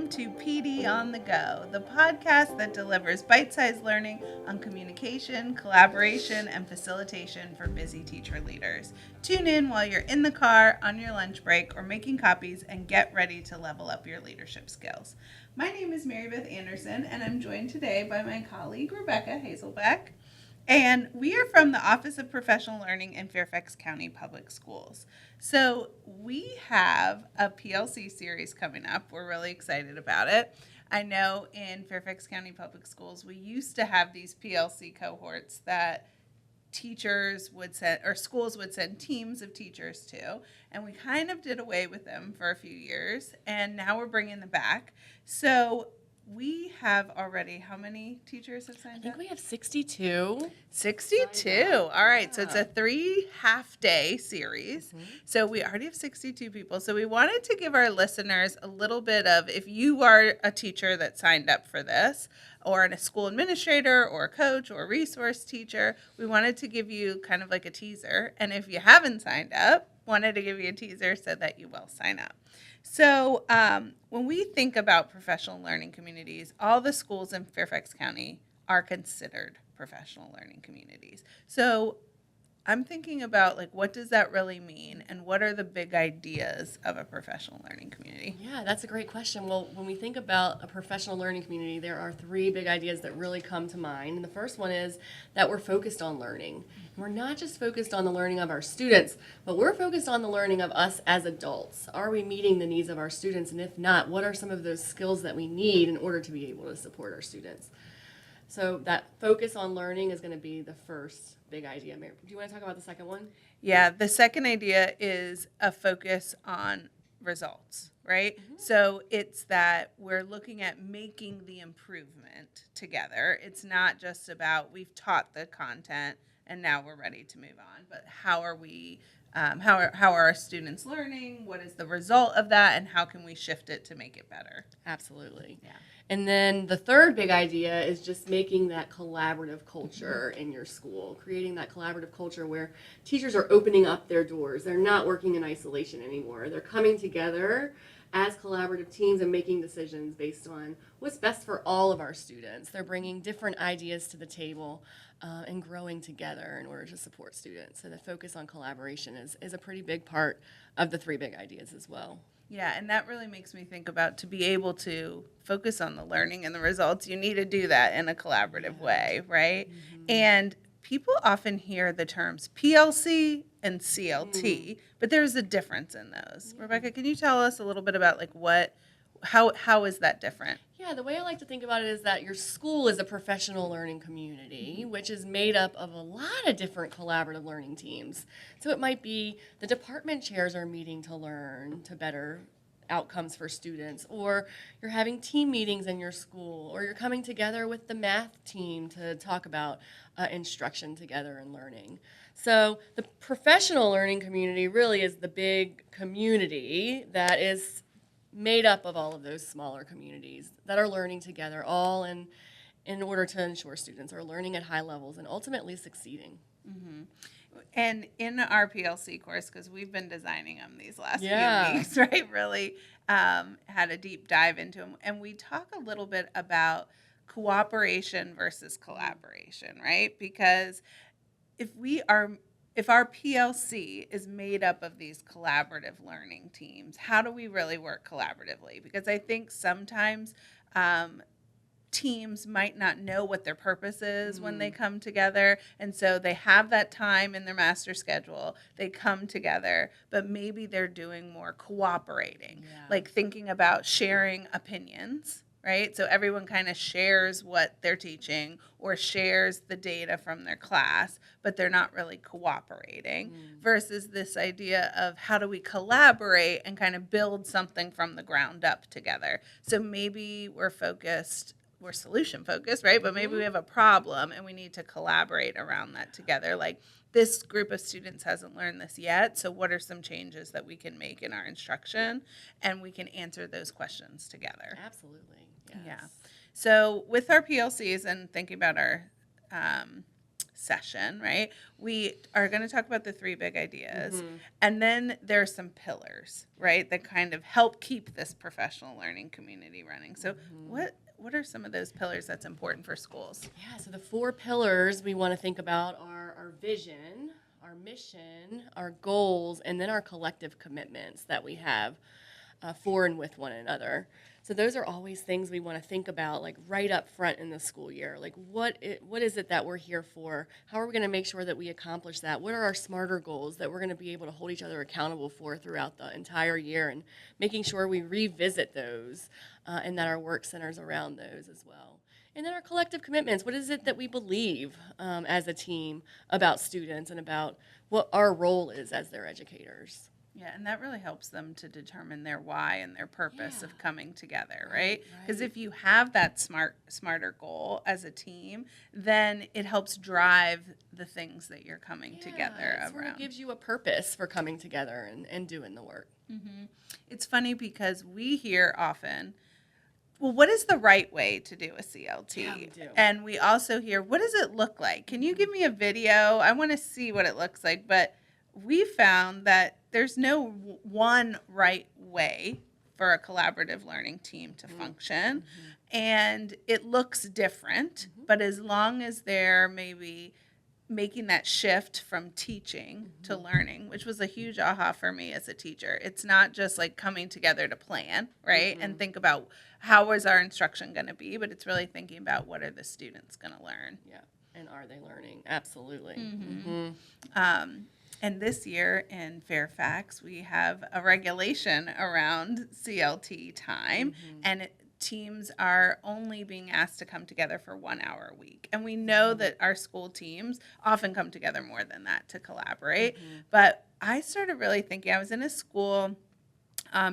Welcome to PD on the Go, the podcast that delivers bite-sized learning on communication, collaboration, and facilitation for busy teacher leaders. Tune in while you're in the car, on your lunch break, or making copies, and get ready to level up your leadership skills. My name is Mary Beth Anderson, and I'm joined today by my colleague Rebecca Hazelbeck. And we are from the Office of Professional Learning in Fairfax County Public Schools. So we have a PLC series coming up. We're really excited about it. I know in Fairfax County Public Schools, we used to have these PLC cohorts that teachers would send, or schools would send teams of teachers to, and we kind of did away with them for a few years, and now we're bringing them back. So we have already, how many teachers have signed up? I think we have 62. 62. All right. So it's a 3 half-day series. Mm-hmm. So we already have 62 people. So we wanted to give our listeners a little bit of, if you are a teacher that signed up for this, or a school administrator or a coach or a resource teacher, we wanted to give you kind of like a teaser. And if you haven't signed up, wanted to give you a teaser so that you will sign up. So when we think about professional learning communities, all the schools in Fairfax County are considered professional learning communities. So I'm thinking about, like, what does that really mean, and what are the big ideas of a professional learning community? Yeah, that's a great question. Well, when we think about a professional learning community, there are 3 big ideas that really come to mind. And the first one is that we're focused on learning. And we're not just focused on the learning of our students, but we're focused on the learning of us as adults. Are we meeting the needs of our students? And if not, what are some of those skills that we need in order to be able to support our students? So that focus on learning is going to be the first big idea. Mary, do you want to talk about the second one? Yeah, the second idea is a focus on results, right? Mm-hmm. So it's that we're looking at making the improvement together. It's not just about we've taught the content and now we're ready to move on, but how are we how are our students learning? What is the result of that, and how can we shift it to make it better? Absolutely. Yeah. And then the third big idea is just making that collaborative culture in your school, creating that collaborative culture where teachers are opening up their doors. They're not working in isolation anymore. They're coming together as collaborative teams and making decisions based on what's best for all of our students. They're bringing different ideas to the table and growing together in order to support students. So the focus on collaboration is a pretty big part of the 3 big ideas as well. Yeah, and that really makes me think about, to be able to focus on the learning and the results, you need to do that in a collaborative way, right? Mm-hmm. And people often hear the terms PLC and CLT, but there's a difference in those. Mm-hmm. Rebecca, can you tell us a little bit about, like, how is that different? Yeah, the way I like to think about it is that your school is a professional learning community, which is made up of a lot of different collaborative learning teams. So it might be the department chairs are meeting to learn to better outcomes for students, or you're having team meetings in your school, or you're coming together with the math team to talk about instruction together and learning. So the professional learning community really is the big community that is made up of all of those smaller communities that are learning together, all in order to ensure students are learning at high levels and ultimately succeeding. Mm-hmm. And in our PLC course, because we've been designing them these last few weeks, right, really had a deep dive into them. And we talk a little bit about cooperation versus collaboration, right? Because if our PLC is made up of these collaborative learning teams, how do we really work collaboratively? Because I think sometimes teams might not know what their purpose is when they come together, and so they have that time in their master schedule. They come together, but maybe they're doing more cooperating, like thinking about sharing opinions, right? So everyone kind of shares what they're teaching or shares the data from their class, but they're not really cooperating, versus this idea of how do we collaborate and kind of build something from the ground up together. So maybe we're solution focused, right? But maybe we have a problem and we need to collaborate around that together. Like, this group of students hasn't learned this yet, so what are some changes that we can make in our instruction? And we can answer those questions together. Absolutely. Yes. Yeah. So with our PLCs and thinking about our session, right, we are going to talk about the 3 big ideas. Mhm. And then there are some pillars, right, that kind of help keep this professional learning community running. So what are some of those pillars that's important for schools? Yeah, so the 4 pillars we want to think about are our vision, our mission, our goals, and then our collective commitments that we have for and with one another. So those are always things we want to think about, like right up front in the school year. Like what is it that we're here for? How are we going to make sure that we accomplish that? What are our smarter goals that we're going to be able to hold each other accountable for throughout the entire year, and making sure we revisit those and that our work centers around those as well. And then our collective commitments. What is it that we believe as a team about students and about what our role is as their educators? Yeah, and that really helps them to determine their why and their purpose Yeah. of coming together, right? Because Right. if you have that smarter goal as a team, then it helps drive the things that you're coming together It sort of around. gives you a purpose for coming together and doing the work. It's funny because we hear often, well, what is the right way to do a CLT? Yeah, we do. And we also hear, what does it look like? Can you give me a video? I want to see what it looks like. But we found that there's no one right way for a collaborative learning team to function. And it looks different, but as long as they're maybe making that shift from teaching to learning, which was a huge aha for me as a teacher. It's not just like coming together to plan, right? And think about how is our instruction going to be, but it's really thinking about what are the students going to learn. Yeah. And are they learning? Absolutely. And this year in Fairfax, we have a regulation around CLT time, and teams are only being asked to come together for 1 hour a week. And we know that our school teams often come together more than that to collaborate. But I started really thinking, I was in a school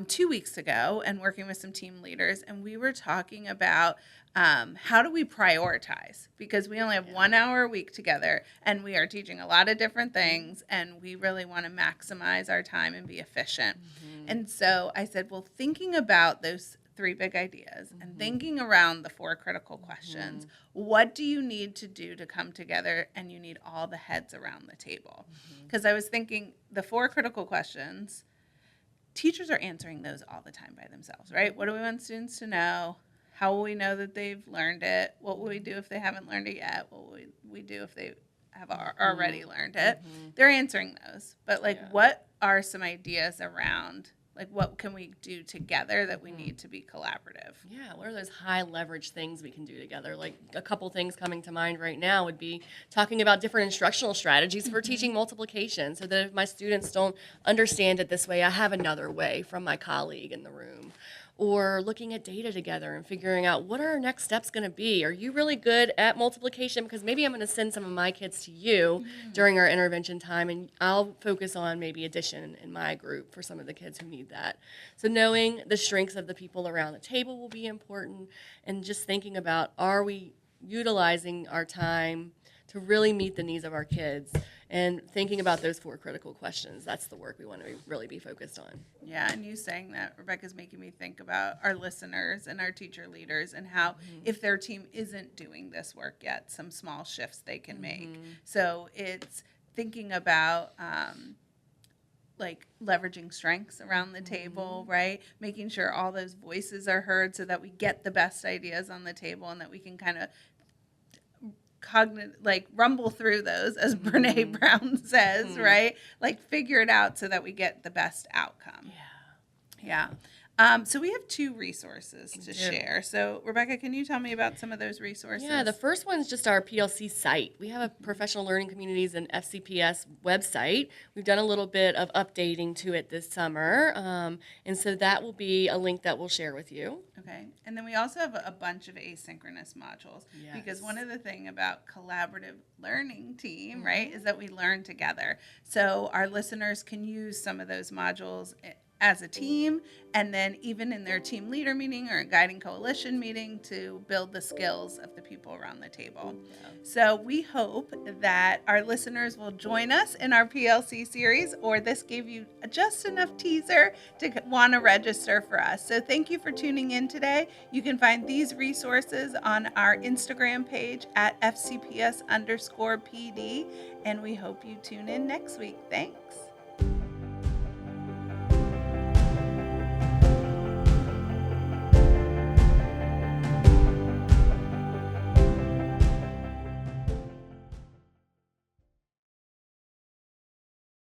2 weeks ago and working with some team leaders, and we were talking about how do we prioritize, because we only have 1 hour a week together and we are teaching a lot of different things, and we really want to maximize our time and be efficient. And so I said, well, thinking about those 3 big ideas and thinking around the 4 critical questions, what do you need to do to come together? And you need all the heads around the table. Because I was thinking the 4 critical questions, teachers are answering those all the time by themselves, right? What do we want students to know? How will we know that they've learned it? What will we do if they haven't learned it yet? What will we do if they have already learned it? They're answering those. But, like, what are some ideas around, like, what can we do together that we need to be collaborative? Yeah, what are those high leverage things we can do together? Like a couple things coming to mind right now would be talking about different instructional strategies for teaching multiplication, so that if my students don't understand it this way, I have another way from my colleague in the room. Or looking at data together and figuring out what are our next steps going to be. Are you really good at multiplication? Because maybe I'm going to send some of my kids to you during our intervention time, and I'll focus on maybe addition in my group for some of the kids who need that. So knowing the strengths of the people around the table will be important, and just thinking about, are we utilizing our time to really meet the needs of our kids, and thinking about those 4 critical questions. That's the work we want to really be focused on. Yeah, and you saying that, Rebecca's making me think about our listeners and our teacher leaders, and how if their team isn't doing this work yet, some small shifts they can make. So it's thinking about like leveraging strengths around the table, right? Making sure all those voices are heard so that we get the best ideas on the table, and that we can kind of rumble through those, as Brene Brown says, right? Like, figure it out so that we get the best outcome. Yeah. So we have 2 resources to share. So, Rebecca, can you tell me about some of those resources? Yeah, the first one is just our PLC site. We have a Professional Learning Communities and FCPS website. We've done a little bit of updating to it this summer, and so that will be a link that we'll share with you. Okay. And then we also have a bunch of asynchronous modules, because one of the things about collaborative learning team, right, is that we learn together. So our listeners can use some of those modules as a team, and then even in their team leader meeting or a guiding coalition meeting to build the skills of the people around the table. Yeah. So we hope that our listeners will join us in our PLC series, or this gave you just enough teaser to want to register for us. So thank you for tuning in today. You can find these resources on our Instagram page at FCPS_PD, and we hope you tune in next week. Thanks.